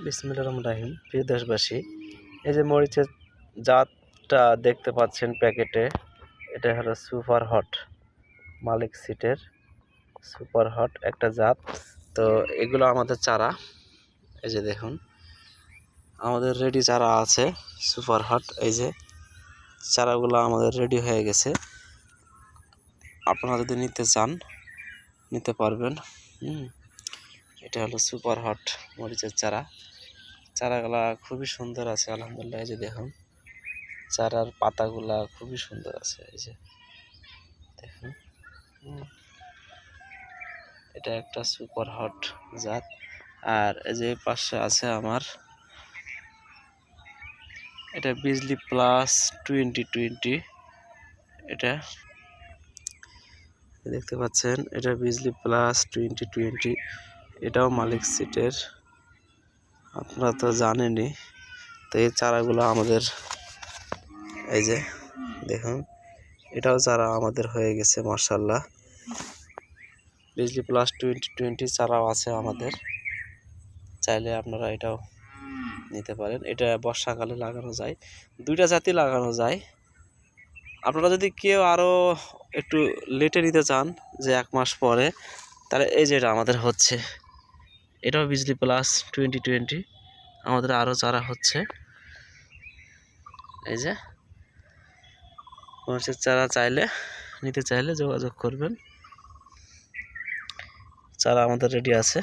বিসমিল্লাহির রহমানির রহিম। প্রিয় দেশবাসী, এই যে মরিচের জাতটা দেখতে পাচ্ছেন প্যাকেটে, এটা হলো সুপার হট, মালিক সিটের সুপার হট একটা জাত। তো এগুলো আমাদের চারা, এই যে দেখুন আমাদের রেডি চারা আছে সুপার হট। এই যে চারাগুলো আমাদের রেডি হয়ে গেছে, আপনারা যদি নিতে চান নিতে পারবেন। এটা হলো সুপার হট মরিচের চারা। চারাগুলা খুবই সুন্দর আছে আলহামদুলিল্লাহ। এই যে দেখুন চারার পাতাগুলা খুবই সুন্দর আছে, এই যে দেখুন। এটা একটা সুপার হট জাত। আর এই যে পাশে আছে আমার, এটা বিজলি প্লাস 2020। এটা দেখতে পাচ্ছেন, এটা বিজলি প্লাস 2020। এটাও মালিক সিটের, আপনারা তো জানেনই। তো এই চারাগুলো আমাদের, এই যে দেখুন এটাও চারা আমাদের হয়ে গেছে মাশাআল্লাহ। বিজলি প্লাস 2020 চারাও আছে আমাদের, চাইলে আপনারা এটাও নিতে পারেন। এটা বর্ষাকালে লাগানো যায়, দুইটা জাতি লাগানো যায়। আপনারা যদি কেউ আরও একটু লেটে নিতে চান, যে 1 মাস পরে, তাহলে এই যে এটা আমাদের হচ্ছে, এটাও বিজলি প্লাস 2020 আমাদের আরও চারা হচ্ছে। এই যে মরিচের চারা নিতে চাইলে যোগাযোগ করবেন, চারা আমাদের রেডি আছে।